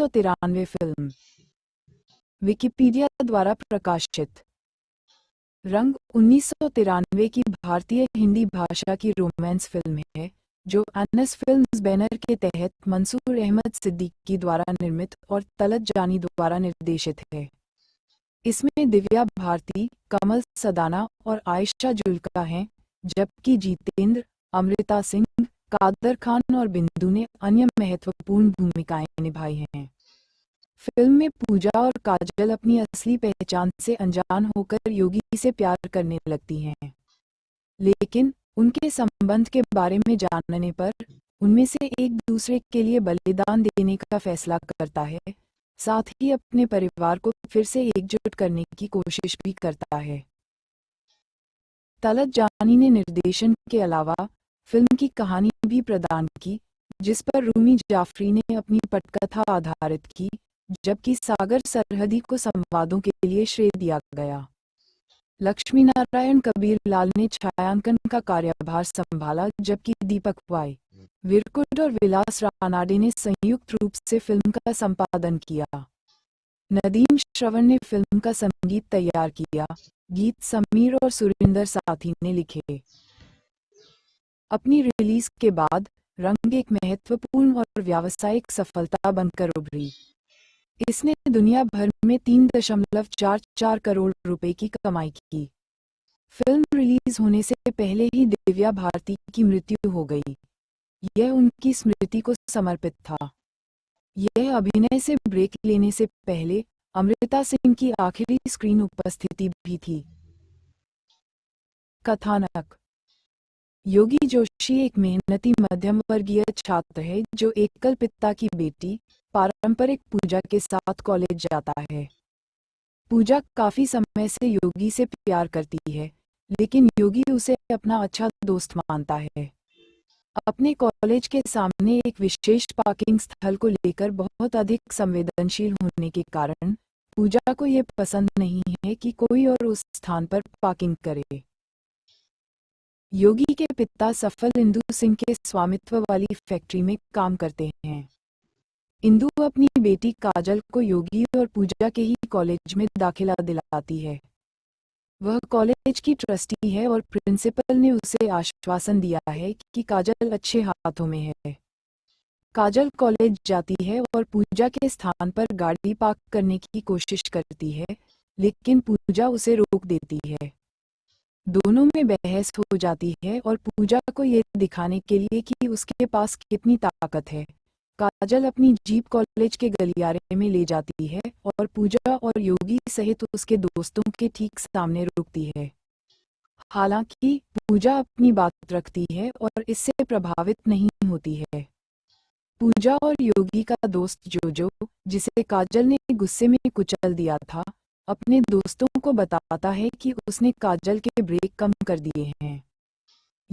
1993 film. Wikipedia द्वारा प्रकाशित। रंग 1993 की भारतीय हिंदी भाषा की रोमांस फिल्म है जो एनएस फिल्म्स बैनर के तहत मंसूर अहमद सिद्दीकी द्वारा निर्मित और तलत जानी द्वारा निर्देशित है। इसमें दिव्या भारती, कमल सदाना और आयशा जुल्का हैं, जबकि जितेंद्र, अमृता सिंह, कादर खान और बिंदु ने अन्य महत्वपूर्ण भूमिकाएं निभाई हैं। फिल्म में पूजा और काजल अपनी असली पहचान से अनजान होकर योगी से प्यार करने लगती हैं, लेकिन उनके संबंध के बारे में जानने पर उनमें से एक दूसरे के लिए बलिदान देने का फैसला करता है, साथ ही अपने परिवार को फिर से एकजुट करने की कोशिश भी करता है। तलत जानी ने निर्देशन के अलावा फिल्म की कहानी भी प्रदान की, जिस पर रूमी जाफरी ने अपनी पटकथा आधारित की, जबकि सागर सरहदी को संवादों के लिए श्रेय दिया गया। लक्ष्मी नारायण कबीर लाल ने छायांकन का कार्यभार संभाला, जबकि दीपक वाई विरकुट और विलास रानाडे ने संयुक्त रूप से फिल्म का संपादन किया। नदीम श्रवण ने फिल्म का संगीत तैयार किया। गीत समीर और सुरिंदर साथी ने लिखे। अपनी रिलीज के बाद रंग एक महत्वपूर्ण और व्यावसायिक सफलता बनकर उभरी। इसने दुनिया भर में 3.44 करोड़ रुपए की कमाई की। फिल्म रिलीज होने से पहले ही दिव्या भारती की मृत्यु हो गई। यह उनकी स्मृति को समर्पित था। यह अभिनय से ब्रेक लेने से पहले अमृता सिंह की आखिरी स्क्रीन उपस्थिति भी थी। कथानक। योगी जोशी एक मेहनती मध्यम वर्गीय छात्र है जो एकल पिता की बेटी पारंपरिक पूजा के साथ कॉलेज जाता है। पूजा काफी समय से योगी से प्यार करती है, लेकिन योगी उसे अपना अच्छा दोस्त मानता है। अपने कॉलेज के सामने एक विशेष पार्किंग स्थल को लेकर बहुत अधिक संवेदनशील होने के कारण पूजा को यह पसंद नहीं है कि कोई और उस स्थान पर पार्किंग करे। योगी के पिता सफल इंदु सिंह के स्वामित्व वाली फैक्ट्री में काम करते हैं। इंदु अपनी बेटी काजल को योगी और पूजा के ही कॉलेज में दाखिला दिलाती है। वह कॉलेज की ट्रस्टी है और प्रिंसिपल ने उसे आश्वासन दिया है कि काजल अच्छे हाथों में है। काजल कॉलेज जाती है और पूजा के स्थान पर गाड़ी पार्क करने की कोशिश करती है, लेकिन पूजा उसे रोक देती है। दोनों में बहस हो जाती है और पूजा को ये दिखाने के लिए कि उसके पास कितनी ताकत है, काजल अपनी जीप कॉलेज के गलियारे में ले जाती है और पूजा और योगी सहित उसके दोस्तों के ठीक सामने रुकती है। हालांकि पूजा अपनी बात रखती है और इससे प्रभावित नहीं होती है। पूजा और योगी का दोस्त जोजो, जिसे काजल ने गुस्से में कुचल दिया था, अपने दोस्तों को बताता है कि उसने काजल के ब्रेक कम कर दिए हैं।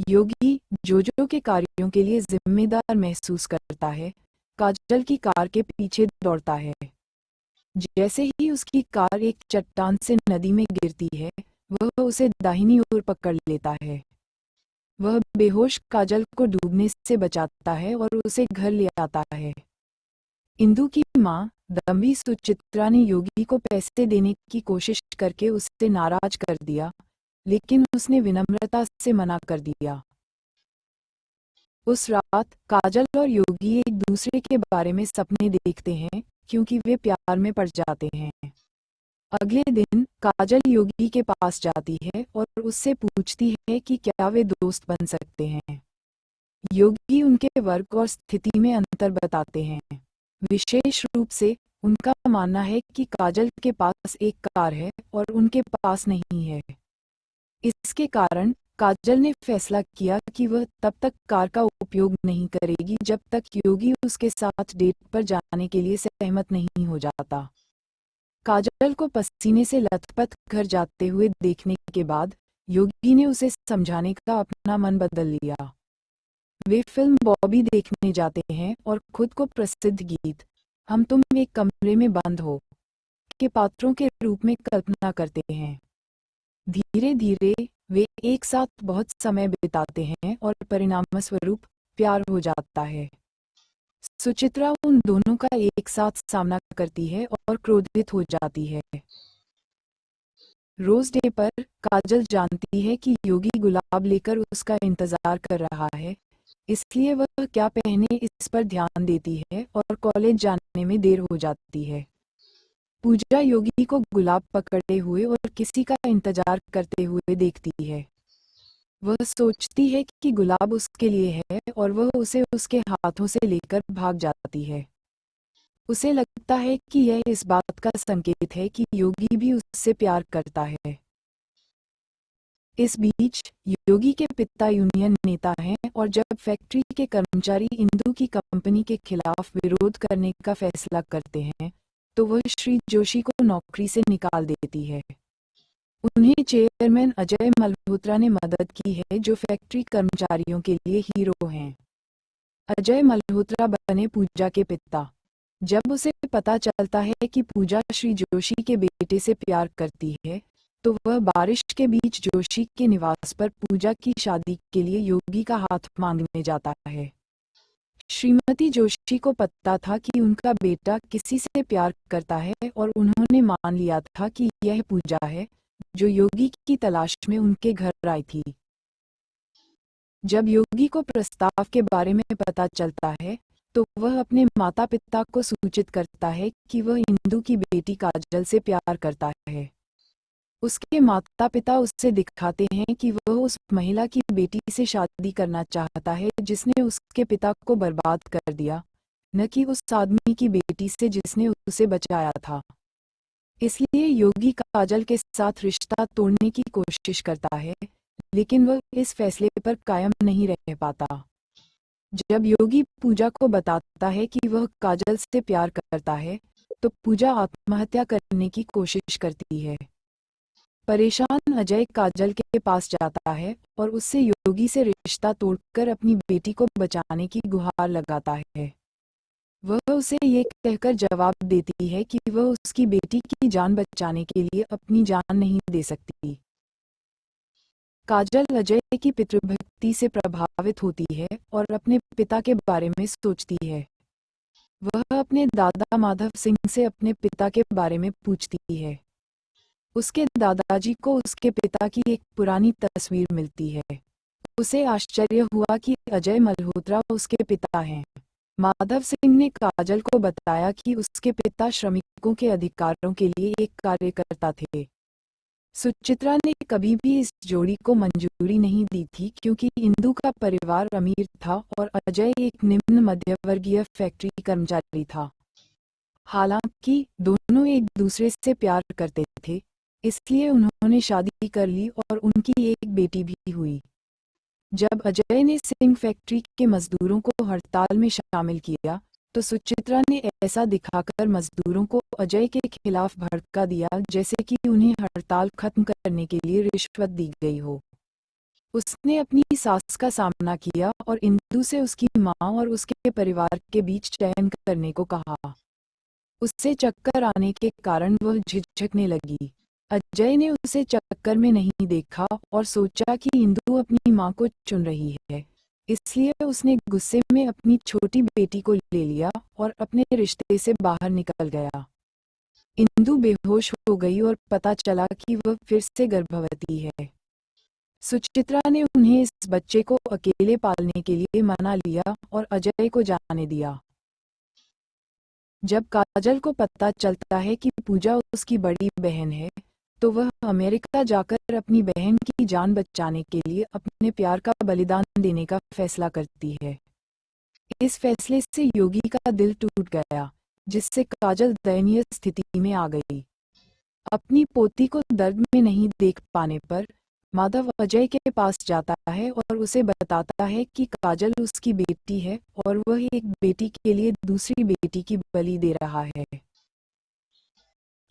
योगी जोजो के कार्यों के लिए जिम्मेदार महसूस करता है, काजल की कार के पीछे दौड़ता है। जैसे ही उसकी कार एक चट्टान से नदी में गिरती है, वह उसे दाहिनी ओर पकड़ लेता है। वह बेहोश काजल को डूबने से बचाता है और उसे घर ले आता है। इंदु की मां दम्भी सुचित्रा ने योगी को पैसे देने की कोशिश करके उसे नाराज कर दिया, लेकिन उसने विनम्रता से मना कर दिया। उस रात काजल और योगी एक दूसरे के बारे में सपने देखते हैं क्योंकि वे प्यार में पड़ जाते हैं। अगले दिन काजल योगी के पास जाती है और उससे पूछती है कि क्या वे दोस्त बन सकते हैं। योगी उनके वर्ग और स्थिति में अंतर बताते हैं। विशेष रूप से उनका मानना है कि काजल के पास एक कार है और उनके पास नहीं है। इसके कारण काजल ने फैसला किया कि वह तब तक कार का उपयोग नहीं करेगी जब तक योगी उसके साथ डेट पर जाने के लिए सहमत नहीं हो जाता। काजल को पसीने से लथपथ घर जाते हुए देखने के बाद योगी ने उसे समझाने का अपना मन बदल लिया। वे फिल्म बॉबी देखने जाते हैं और खुद को प्रसिद्ध गीत हम तुम एक कमरे में बंद हो के पात्रों के रूप में कल्पना करते हैं। धीरे धीरे वे एक साथ बहुत समय बिताते हैं और परिणामस्वरूप प्यार हो जाता है। सुचित्रा उन दोनों का एक साथ सामना करती है और क्रोधित हो जाती है। रोज डे पर काजल जानती है कि योगी गुलाब लेकर उसका इंतजार कर रहा है, इसलिए वह क्या पहने इस पर ध्यान देती है और कॉलेज जाने में देर हो जाती है। पूजा योगी को गुलाब पकड़े हुए और किसी का इंतजार करते हुए देखती है। वह सोचती है कि गुलाब उसके लिए है और वह उसे उसके हाथों से लेकर भाग जाती है। उसे लगता है कि यह इस बात का संकेत है कि योगी भी उससे प्यार करता है। इस बीच योगी के पिता यूनियन नेता हैं और जब फैक्ट्री के कर्मचारी इंदु की कंपनी के खिलाफ विरोध करने का फैसला करते हैं, तो वह श्री जोशी को नौकरी से निकाल देती है। उन्हें चेयरमैन अजय मल्होत्रा ने मदद की है, जो फैक्ट्री कर्मचारियों के लिए हीरो हैं। अजय मल्होत्रा बने पूजा के पिता। जब उसे पता चलता है कि पूजा श्री जोशी के बेटे से प्यार करती है, तो वह बारिश के बीच जोशी के निवास पर पूजा की शादी के लिए योगी का हाथ मांगने जाता है। श्रीमती जोशी को पता था कि उनका बेटा किसी से प्यार करता है और उन्होंने मान लिया था कि यह पूजा है, जो योगी की तलाश में उनके घर आई थी। जब योगी को प्रस्ताव के बारे में पता चलता है, तो वह अपने माता पिता को सूचित करता है कि वह इंदु की बेटी काजल से प्यार करता है। उसके माता पिता उससे दिखाते हैं कि वह उस महिला की बेटी से शादी करना चाहता है जिसने उसके पिता को बर्बाद कर दिया, न कि उस आदमी की बेटी से जिसने उसे बचाया था। इसलिए योगी काजल के साथ रिश्ता तोड़ने की कोशिश करता है, लेकिन वह इस फैसले पर कायम नहीं रह पाता। जब योगी पूजा को बताता है कि वह काजल से प्यार करता है, तो पूजा आत्महत्या करने की कोशिश करती है। परेशान अजय काजल के पास जाता है और उससे योगी से रिश्ता तोड़कर अपनी बेटी को बचाने की गुहार लगाता है। वह उसे ये कहकर जवाब देती है कि वह उसकी बेटी की जान बचाने के लिए अपनी जान नहीं दे सकती। काजल अजय की पितृभक्ति से प्रभावित होती है और अपने पिता के बारे में सोचती है। वह अपने दादा माधव सिंह से अपने पिता के बारे में पूछती है। उसके दादाजी को उसके पिता की एक पुरानी तस्वीर मिलती है। उसे आश्चर्य हुआ कि अजय मल्होत्रा उसके पिता हैं। माधव सिंह ने काजल को बताया कि उसके पिता श्रमिकों के अधिकारों के लिए एक कार्यकर्ता थे। सुचित्रा ने कभी भी इस जोड़ी को मंजूरी नहीं दी थी, क्योंकि इंदु का परिवार अमीर था और अजय एक निम्न मध्यवर्गीय फैक्ट्री कर्मचारी था। हालांकि दोनों एक दूसरे से प्यार करते थे, इसलिए उन्होंने शादी कर ली और उनकी एक बेटी भी हुई। जब अजय ने सिंह फैक्ट्री के मजदूरों को हड़ताल में शामिल किया, तो सुचित्रा ने ऐसा दिखाकर मजदूरों को अजय के खिलाफ भड़का दिया जैसे कि उन्हें हड़ताल खत्म करने के लिए रिश्वत दी गई हो। उसने अपनी सास का सामना किया और इंदु से उसकी मां और उसके परिवार के बीच चयन करने को कहा। उससे चक्कर आने के कारण वह झिझकने लगी। अजय ने उसे चक्कर में नहीं देखा और सोचा कि इंदु अपनी मां को चुन रही है, इसलिए उसने गुस्से में अपनी छोटी बेटी को ले लिया और अपने रिश्ते से बाहर निकल गया। इंदु बेहोश हो गई और पता चला कि वह फिर से गर्भवती है। सुचित्रा ने उन्हें इस बच्चे को अकेले पालने के लिए मना लिया और अजय को जाने दिया। जब काजल को पता चलता है कि पूजा उसकी बड़ी बहन है, तो वह अमेरिका जाकर अपनी बहन की जान बचाने के लिए अपने प्यार का बलिदान देने का फैसला करती है। इस फैसले से योगी का दिल टूट गया, जिससे काजल दयनीय स्थिति में आ गई। अपनी पोती को दर्द में नहीं देख पाने पर माधव अजय के पास जाता है और उसे बताता है कि काजल उसकी बेटी है और वह एक बेटी के लिए दूसरी बेटी की बलि दे रहा है।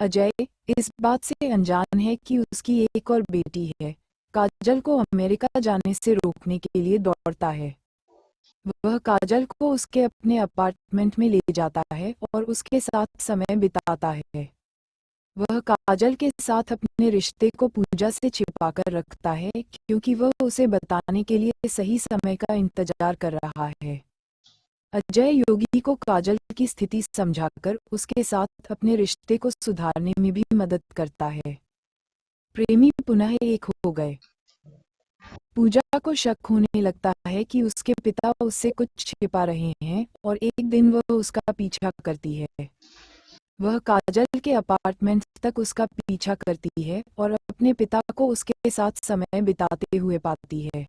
अजय इस बात से अनजान है कि उसकी एक और बेटी है। काजल को अमेरिका जाने से रोकने के लिए दौड़ता है। वह काजल को उसके अपने अपार्टमेंट में ले जाता है और उसके साथ समय बिताता है। वह काजल के साथ अपने रिश्ते को पूजा से छिपाकर रखता है, क्योंकि वह उसे बताने के लिए सही समय का इंतजार कर रहा है। अजय योगी को काजल की स्थिति समझाकर उसके साथ अपने रिश्ते को सुधारने में भी मदद करता है। प्रेमी पुनः एक हो गए। पूजा को शक होने लगता है कि उसके पिता उससे कुछ छिपा रहे हैं और एक दिन वह उसका पीछा करती है। वह काजल के अपार्टमेंट तक उसका पीछा करती है और अपने पिता को उसके साथ समय बिताते हुए पाती है।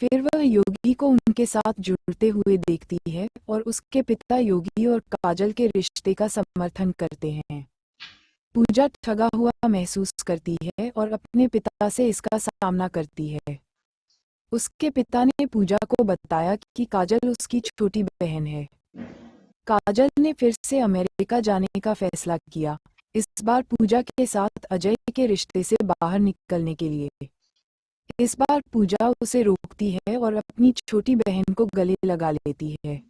फिर वह योगी को उनके साथ जुड़ते हुए देखती है और उसके पिता योगी और काजल के रिश्ते का समर्थन करते हैं। पूजा ठगा हुआ महसूस करती है और अपने पिता से इसका सामना करती है। उसके पिता ने पूजा को बताया कि काजल उसकी छोटी बहन है। काजल ने फिर से अमेरिका जाने का फैसला किया, इस बार पूजा के साथ अजय के रिश्ते से बाहर निकलने के लिए। इस बार पूजा उसे रोकती है और अपनी छोटी बहन को गले लगा लेती है।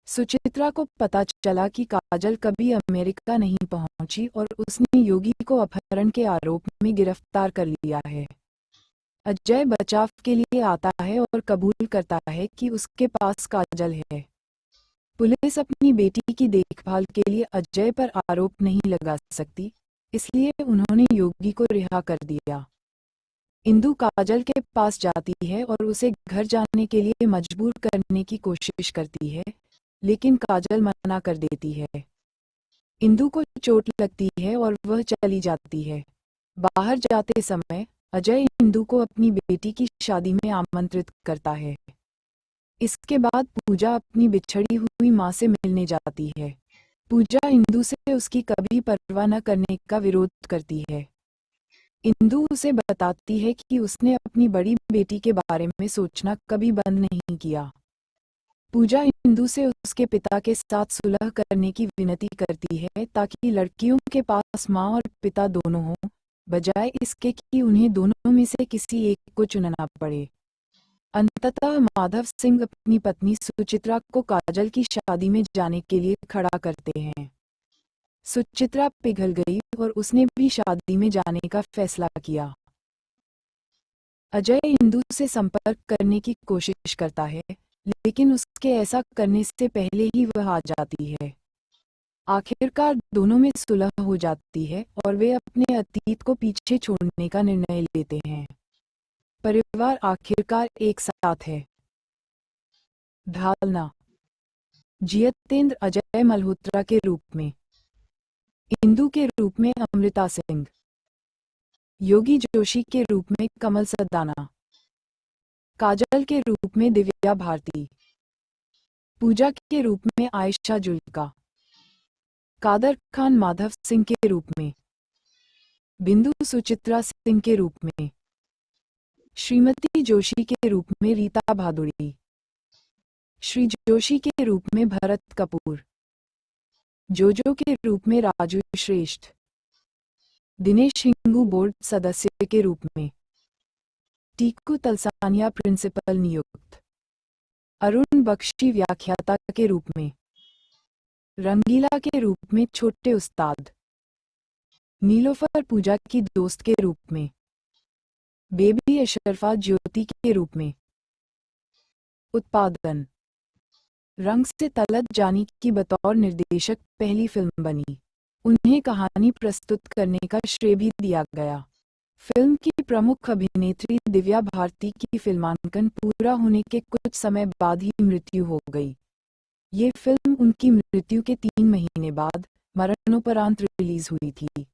सुचित्रा को पता चला कि काजल कभी अमेरिका नहीं पहुंची और उसने योगी को अपहरण के आरोप में गिरफ्तार कर लिया है। अजय बचाव के लिए आता है और कबूल करता है कि उसके पास काजल है। पुलिस अपनी बेटी की देखभाल के लिए अजय पर आरोप नहीं लगा सकती, इसलिए उन्होंने योगी को रिहा कर दिया। इंदु काजल के पास जाती है और उसे घर जाने के लिए मजबूर करने की कोशिश करती है, लेकिन काजल मना कर देती है। इंदु को चोट लगती है और वह चली जाती है। बाहर जाते समय अजय इंदु को अपनी बेटी की शादी में आमंत्रित करता है। इसके बाद पूजा अपनी बिछड़ी हुई मां से मिलने जाती है। पूजा इंदु से उसकी कभी परवाह न करने का विरोध करती है। इंदु उसे बताती है कि उसने अपनी बड़ी बेटी के बारे में सोचना कभी बंद नहीं किया। पूजा इंदु से उसके पिता के साथ सुलह करने की विनती करती है ताकि लड़कियों के पास माँ और पिता दोनों हों, बजाय इसके कि उन्हें दोनों में से किसी एक को चुनना पड़े। अंततः माधव सिंह अपनी पत्नी सुचित्रा को काजल की शादी में जाने के लिए खड़ा करते हैं। सुचित्रा पिघल गई और उसने भी शादी में जाने का फैसला किया। अजय इंदु से संपर्क करने की कोशिश करता है, लेकिन उसके ऐसा करने से पहले ही वह आ जाती है। आखिरकार दोनों में सुलह हो जाती है और वे अपने अतीत को पीछे छोड़ने का निर्णय लेते हैं। परिवार आखिरकार एक साथ है। ढालना। जितेंद्र अजय मल्होत्रा के रूप में, इंदु के रूप में अमृता सिंह, योगी जोशी के रूप में कमल सदाना, काजल के रूप में दिव्या भारती, पूजा के रूप में आयशा जुल्का, कादर खान माधव सिंह के रूप में, बिंदु सुचित्रा सिंह के रूप में, श्रीमती जोशी के रूप में रीता भादुड़ी, श्री जोशी के रूप में भरत कपूर, जोजो के रूप में राजू श्रेष्ठ, दिनेश हिंगू बोर्ड सदस्य के रूप में, टीकू तलसानिया प्रिंसिपल नियुक्त, अरुण बख्शी व्याख्याता के रूप में, रंगीला के रूप में छोटे उस्ताद, नीलोफर पूजा की दोस्त के रूप में, बेबी अशरफा ज्योति के रूप में। उत्पादन। रंग से तलत जानी की बतौर निर्देशक पहली फिल्म बनी। उन्हें कहानी प्रस्तुत करने का श्रेय भी दिया गया। फिल्म की प्रमुख अभिनेत्री दिव्या भारती की फिल्मांकन पूरा होने के कुछ समय बाद ही मृत्यु हो गई। ये फिल्म उनकी मृत्यु के 3 महीने बाद मरणोपरांत रिलीज हुई थी।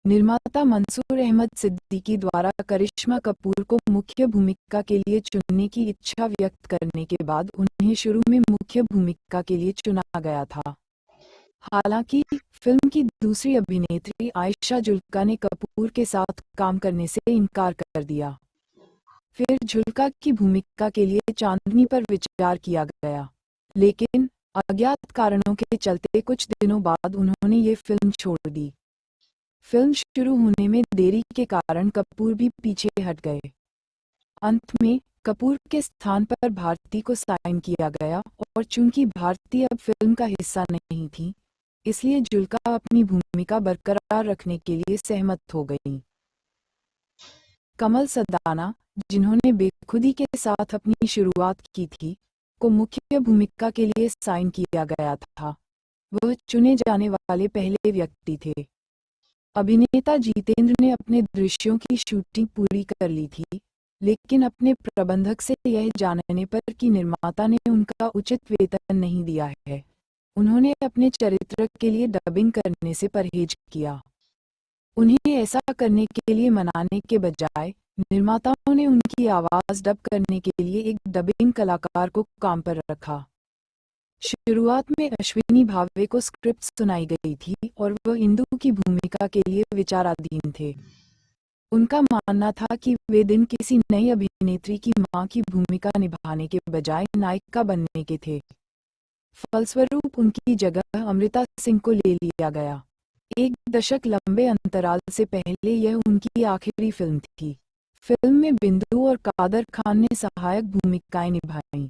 निर्माता मंसूर अहमद सिद्दीकी द्वारा करिश्मा कपूर को मुख्य भूमिका के लिए चुनने की इच्छा व्यक्त करने के बाद उन्हें शुरू में मुख्य भूमिका के लिए चुना गया था। हालांकि फिल्म की दूसरी अभिनेत्री आयशा जुल्का ने कपूर के साथ काम करने से इनकार कर दिया। फिर जुल्का की भूमिका के लिए चांदनी पर विचार किया गया, लेकिन अज्ञात कारणों के चलते कुछ दिनों बाद उन्होंने ये फिल्म छोड़ दी। फिल्म शुरू होने में देरी के कारण कपूर भी पीछे हट गए। अंत में कपूर के स्थान पर भारती को साइन किया गया और चूंकि भारती अब फिल्म का हिस्सा नहीं थी, इसलिए जुल्का अपनी भूमिका बरकरार रखने के लिए सहमत हो गईं। कमल सदाना, जिन्होंने बेखुदी के साथ अपनी शुरुआत की थी, को मुख्य भूमिका के लिए साइन किया गया था। वह चुने जाने वाले पहले व्यक्ति थे। अभिनेता जितेंद्र ने अपने दृश्यों की शूटिंग पूरी कर ली थी, लेकिन अपने प्रबंधक से यह जानने पर कि निर्माता ने उनका उचित वेतन नहीं दिया है, उन्होंने अपने चरित्र के लिए डबिंग करने से परहेज किया। उन्हें ऐसा करने के लिए मनाने के बजाय निर्माताओं ने उनकी आवाज़ डब करने के लिए एक डबिंग कलाकार को काम पर रखा। शुरुआत में अश्विनी भावे को स्क्रिप्ट सुनाई गई थी और वह इंदु की भूमिका के लिए विचाराधीन थे। उनका मानना था कि वे दिन किसी नई अभिनेत्री की मां की भूमिका निभाने के बजाय नायिका बनने के थे। फलस्वरूप उनकी जगह अमृता सिंह को ले लिया गया। एक दशक लंबे अंतराल से पहले यह उनकी आखिरी फिल्म थी। फिल्म में बिंदु और कादर खान ने सहायक भूमिकाएं निभाईं।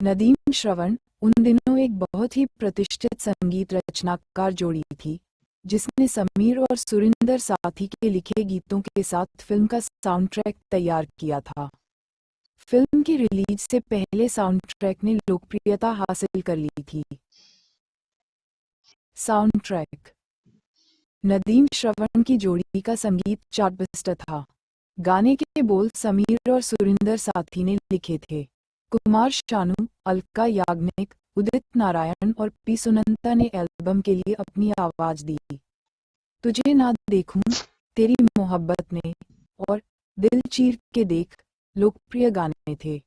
नदीम श्रवण उन दिनों एक बहुत ही प्रतिष्ठित संगीत रचनाकार जोड़ी थी, जिसने समीर और सुरिंदर साथी के लिखे गीतों के साथ फिल्म का साउंड ट्रैक तैयार किया था। फिल्म की रिलीज से पहले साउंड ट्रैक ने लोकप्रियता हासिल कर ली थी। साउंड ट्रैक नदीम श्रवण की जोड़ी का संगीत चार्टबस्टर था। गाने के बोल समीर और सुरिंदर साथी ने लिखे थे। कुमार शानू, अलका याग्निक, उदित नारायण और पी सुनंदा ने एल्बम के लिए अपनी आवाज दी। तुझे ना देखूं, तेरी मोहब्बत ने और दिल चीर के देख लोकप्रिय गाने थे।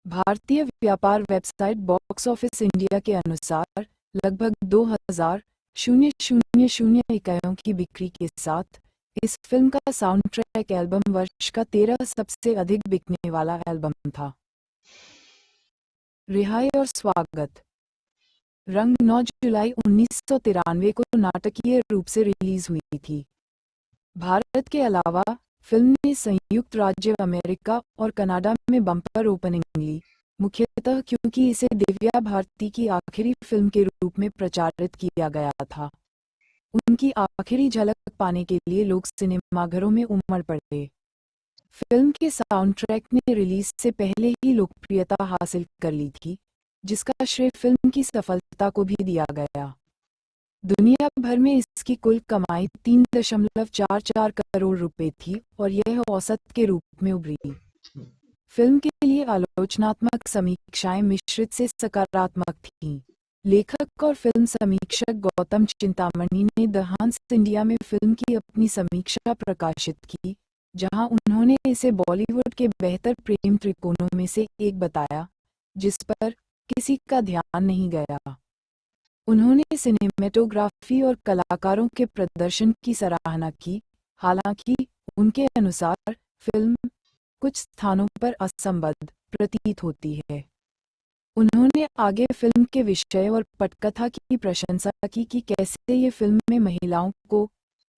भारतीय व्यापार वेबसाइट बॉक्स ऑफिस इंडिया के अनुसार लगभग 2000 इकाइयों की बिक्री के साथ इस फिल्म का साउंड ट्रैक एल्बम वर्ष का 13 सबसे अधिक बिकने वाला एल्बम था। रिहाई और स्वागत रंग 9 जुलाई 1993 को नाटकीय रूप से रिलीज हुई थी। भारत के अलावा फिल्म ने संयुक्त राज्य अमेरिका और कनाडा में बम्पर ओपनिंग ली, मुख्यतः क्योंकि इसे दिव्या भारती की आखिरी फिल्म के रूप में प्रचारित किया गया था। उनकी आखिरी झलक पाने के लिए लोग सिनेमाघरों में उमड़ पड़े। फिल्म के साउंड ट्रैक ने रिलीज से पहले ही लोकप्रियता हासिल कर ली थी, जिसका श्रेय फिल्म की सफलता को भी दिया गया। दुनिया भर में इसकी कुल कमाई 3.44 करोड़ रुपए थी और यह औसत के रूप में उभरी। फिल्म के लिए आलोचनात्मक समीक्षाएं मिश्रित से सकारात्मक थीं। लेखक और फिल्म समीक्षक गौतम चिंतामणि ने द हंस इंडिया में फिल्म की अपनी समीक्षा प्रकाशित की, जहां उन्होंने इसे बॉलीवुड के बेहतर प्रेम त्रिकोणों में से एक बताया, जिस पर किसी का ध्यान नहीं गया। उन्होंने सिनेमेटोग्राफी और कलाकारों के प्रदर्शन की सराहना की, हालांकि उनके अनुसार फिल्म कुछ स्थानों पर असंबद्ध प्रतीत होती है। उन्होंने आगे फिल्म के विषय और पटकथा की प्रशंसा की कि कैसे ये फिल्म में महिलाओं को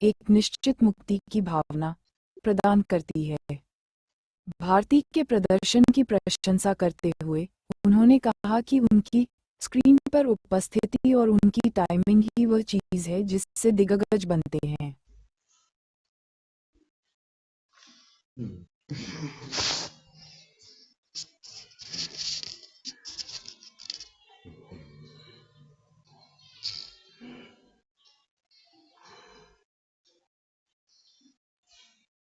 एक निश्चित मुक्ति की भावना प्रदान करती है। भारती के प्रदर्शन की प्रशंसा करते हुए उन्होंने कहा कि उनकी स्क्रीन पर उपस्थिति और उनकी टाइमिंग ही वह चीज है जिससे दिग्गज बनते हैं।